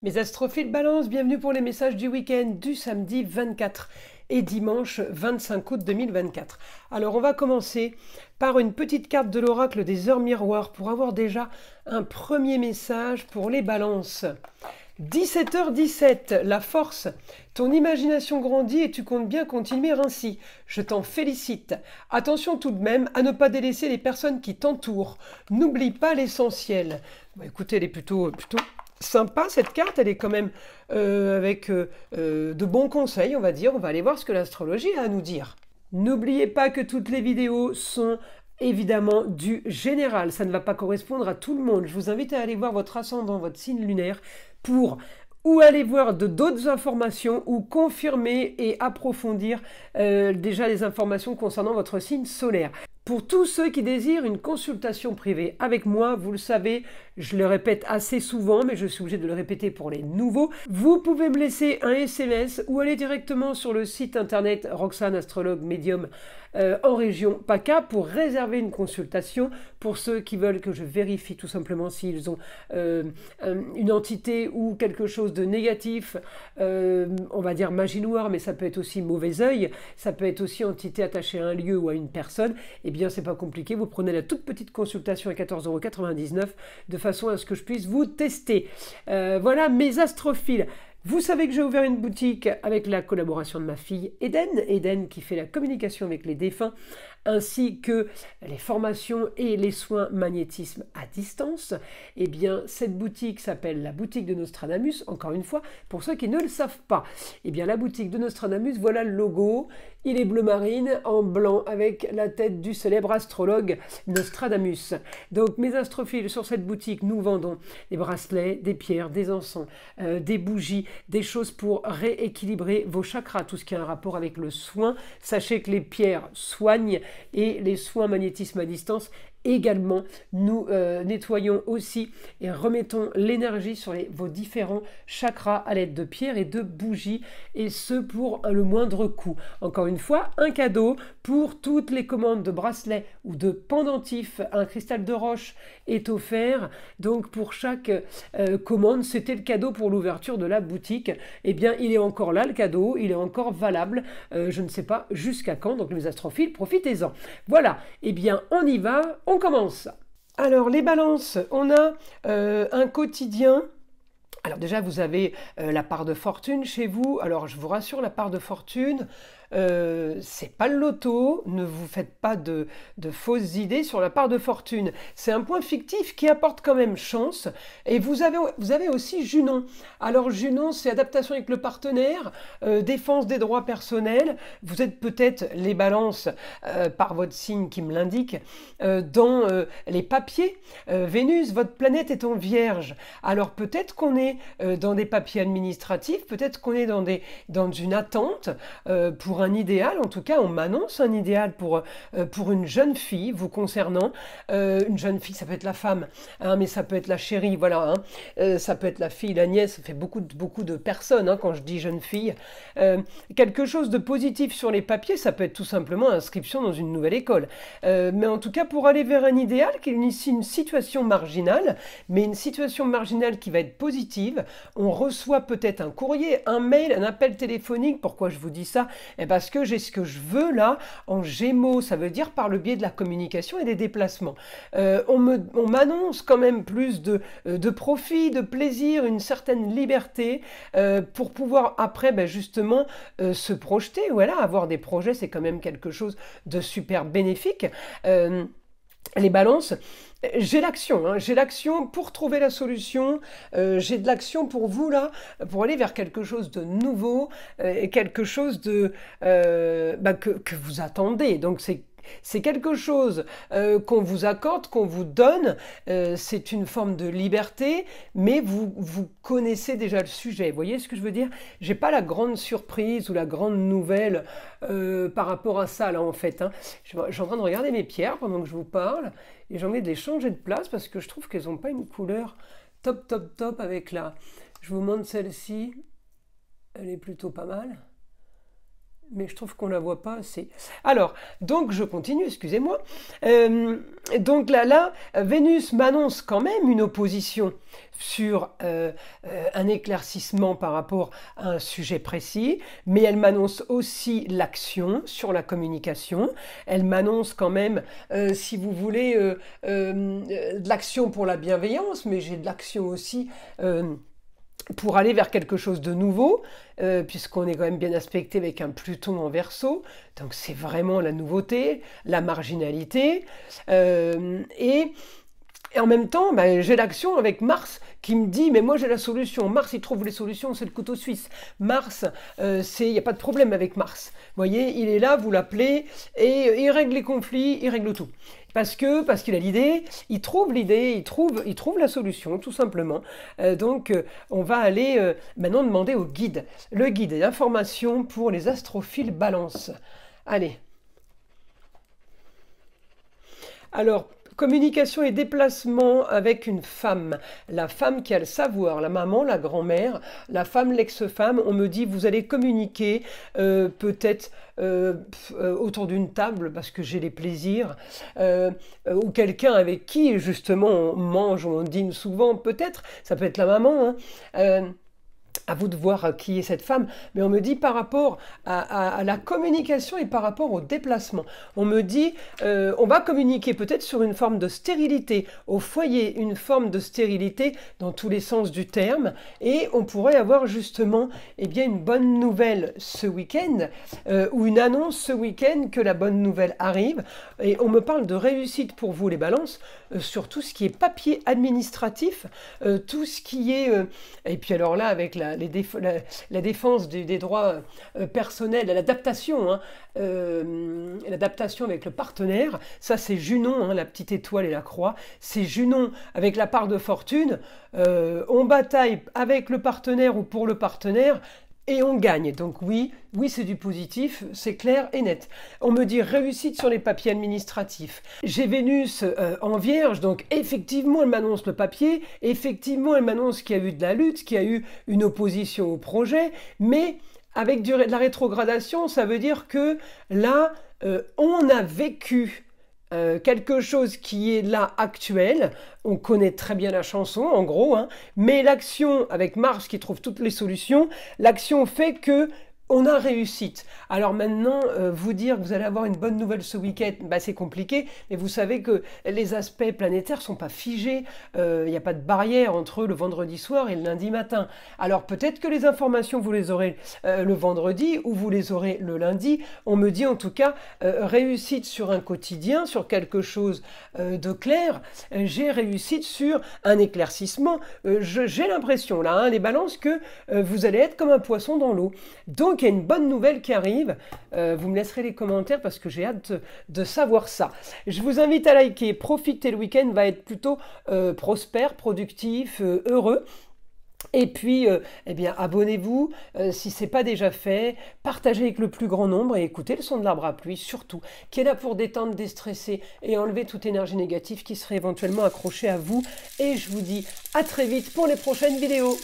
Mes astrophiles balance, bienvenue pour les messages du week-end du samedi 24 et dimanche 25 août 2024. Alors on va commencer par une petite carte de l'oracle des heures miroirs pour avoir déjà un premier message pour les balances. 17h17, la force. Ton imagination grandit et tu comptes bien continuer ainsi. Je t'en félicite. Attention tout de même à ne pas délaisser les personnes qui t'entourent. N'oublie pas l'essentiel. Bah, écoutez, elle est plutôt sympa cette carte, elle est quand même avec de bons conseils, on va dire. On va aller voir ce que l'astrologie a à nous dire. N'oubliez pas que toutes les vidéos sont évidemment du général, ça ne va pas correspondre à tout le monde. Je vous invite à aller voir votre ascendant, votre signe lunaire, pour ou aller voir d'autres informations ou confirmer et approfondir déjà les informations concernant votre signe solaire. Pour tous ceux qui désirent une consultation privée avec moi, vous le savez, je le répète assez souvent, mais je suis obligé de le répéter pour les nouveaux, vous pouvez me laisser un SMS ou aller directement sur le site internet Roxane Astrologue Médium en région PACA pour réserver une consultation pour ceux qui veulent que je vérifie tout simplement s'ils ont une entité ou quelque chose de négatif, on va dire magie noire, mais ça peut être aussi mauvais œil, ça peut être aussi entité attachée à un lieu ou à une personne. Eh bien, c'est pas compliqué, vous prenez la toute petite consultation à 14,99 € de façon à ce que je puisse vous tester. Voilà mes astrophiles. Vous savez que j'ai ouvert une boutique avec la collaboration de ma fille Eden qui fait la communication avec les défunts, ainsi que les formations et les soins magnétisme à distance. Eh bien, cette boutique s'appelle la boutique de Nostradamus, encore une fois, pour ceux qui ne le savent pas. Eh bien, la boutique de Nostradamus, voilà le logo. Il est bleu marine en blanc avec la tête du célèbre astrologue Nostradamus. Donc, mes astrophiles, sur cette boutique, nous vendons des bracelets, des pierres, des encens, des bougies, des choses pour rééquilibrer vos chakras, tout ce qui a un rapport avec le soin. Sachez que les pierres soignent et les soins magnétisme à distance également. Nous nettoyons aussi et remettons l'énergie sur vos différents chakras à l'aide de pierres et de bougies, et ce pour le moindre coût. Encore une fois, un cadeau pour toutes les commandes de bracelets ou de pendentifs. Un cristal de roche est offert. Donc pour chaque commande, c'était le cadeau pour l'ouverture de la boutique. Eh bien, il est encore là, le cadeau, il est encore valable. Je ne sais pas jusqu'à quand. Donc les astrophiles, profitez-en. Voilà, eh bien, on y va. On commence. Alors les balances, on a un quotidien. Alors déjà vous avez la part de fortune chez vous. Alors je vous rassure, la part de fortune, c'est pas le loto, ne vous faites pas de fausses idées sur la part de fortune. C'est un point fictif qui apporte quand même chance. Et vous avez aussi Junon. Alors Junon, c'est adaptation avec le partenaire, défense des droits personnels. Vous êtes peut-être les balances, par votre signe qui me l'indique, dans les papiers. Vénus, votre planète est en Vierge. Alors peut-être qu'on est dans des papiers administratifs, peut-être qu'on est dans une attente pour un idéal. En tout cas, on m'annonce un idéal pour une jeune fille vous concernant. Une jeune fille, ça peut être la femme, hein, mais ça peut être la chérie, voilà. Hein. Ça peut être la fille, la nièce, ça fait beaucoup de personnes hein, quand je dis jeune fille. Quelque chose de positif sur les papiers, ça peut être tout simplement inscription dans une nouvelle école. Mais en tout cas, pour aller vers un idéal, qui est ici une situation marginale, mais une situation marginale qui va être positive, on reçoit peut-être un courrier, un mail, un appel téléphonique. Pourquoi je vous dis ça? Parce que j'ai ce que je veux là en Gémeaux, ça veut dire par le biais de la communication et des déplacements. On m'annonce quand même plus de profit, de plaisir, une certaine liberté pour pouvoir après justement se projeter. Voilà, avoir des projets, c'est quand même quelque chose de super bénéfique. Les balances, j'ai l'action, hein, j'ai l'action pour trouver la solution, j'ai de l'action pour vous là, pour aller vers quelque chose de nouveau, et quelque chose de que vous attendez. Donc c'est quelque chose qu'on vous accorde, qu'on vous donne, c'est une forme de liberté, mais vous connaissez déjà le sujet. Vous voyez ce que je veux dire? J'ai pas la grande surprise ou la grande nouvelle par rapport à ça là en fait. Hein. Je suis en train de regarder mes pierres pendant que je vous parle et j'ai envie de les changer de place parce que je trouve qu'elles n'ont pas une couleur top avec la... Je vous montre celle-ci, elle est plutôt pas mal. mais je trouve qu'on la voit pas assez. Alors, donc je continue, excusez-moi. Donc là, Vénus m'annonce quand même une opposition sur un éclaircissement par rapport à un sujet précis, mais elle m'annonce aussi l'action sur la communication. Elle m'annonce quand même, si vous voulez, de l'action pour la bienveillance, mais j'ai de l'action aussi pour aller vers quelque chose de nouveau, puisqu'on est quand même bien aspecté avec un Pluton en Verseau, donc c'est vraiment la nouveauté, la marginalité, et en même temps, j'ai l'action avec Mars qui me dit, mais moi j'ai la solution. Mars, il trouve les solutions, c'est le couteau suisse. Mars, il n'y a pas de problème avec Mars. Vous voyez, il est là, vous l'appelez, et il règle les conflits, il règle tout. Parce qu'il a l'idée, il trouve la solution, tout simplement. Donc, on va aller maintenant demander au guide. Le guide est l'information pour les astrophiles Balance. Allez. Alors, communication et déplacement avec une femme. La femme qui a le savoir, la maman, la grand-mère, la femme, l'ex-femme. On me dit, vous allez communiquer peut-être autour d'une table parce que j'ai les plaisirs. Ou quelqu'un avec qui, justement, on mange ou on dîne souvent, peut-être. Ça peut être la maman, hein. À vous de voir qui est cette femme, mais on me dit par rapport à la communication et par rapport au déplacement. On me dit, on va communiquer peut-être sur une forme de stérilité, au foyer, une forme de stérilité dans tous les sens du terme, et on pourrait avoir justement une bonne nouvelle ce week-end, ou une annonce ce week-end que la bonne nouvelle arrive, et on me parle de réussite pour vous les balances, sur tout ce qui est papier administratif, tout ce qui est... et puis alors là, avec la défense des droits personnels, l'adaptation, hein, l'adaptation avec le partenaire, ça c'est Junon, hein, la petite étoile et la croix, c'est Junon avec la part de fortune, on bataille avec le partenaire ou pour le partenaire, et on gagne. Donc oui, c'est du positif, c'est clair et net. On me dit réussite sur les papiers administratifs. J'ai Vénus en Vierge, donc effectivement elle m'annonce le papier, effectivement elle m'annonce qu'il y a eu de la lutte, qu'il y a eu une opposition au projet, mais avec de la rétrogradation, ça veut dire que là, on a vécu quelque chose qui est là actuel, on connaît très bien la chanson en gros, hein, mais l'action avec Mars qui trouve toutes les solutions, l'action fait que on a réussite. Alors maintenant, vous dire que vous allez avoir une bonne nouvelle ce week-end, c'est compliqué, mais vous savez que les aspects planétaires ne sont pas figés, il n'y a pas de barrière entre le vendredi soir et le lundi matin. Alors peut-être que les informations, vous les aurez le vendredi ou vous les aurez le lundi. On me dit en tout cas, réussite sur un quotidien, sur quelque chose de clair. J'ai réussite sur un éclaircissement. J'ai l'impression là, hein, les balances, que vous allez être comme un poisson dans l'eau. Donc il y a une bonne nouvelle qui arrive, vous me laisserez les commentaires parce que j'ai hâte de savoir ça. Je vous invite à liker, profitez, le week-end va être plutôt prospère, productif, heureux. Et puis, abonnez-vous si ce n'est pas déjà fait, partagez avec le plus grand nombre et écoutez le son de l'arbre à pluie, surtout, qui est là pour détendre, déstresser et enlever toute énergie négative qui serait éventuellement accrochée à vous. Et je vous dis à très vite pour les prochaines vidéos.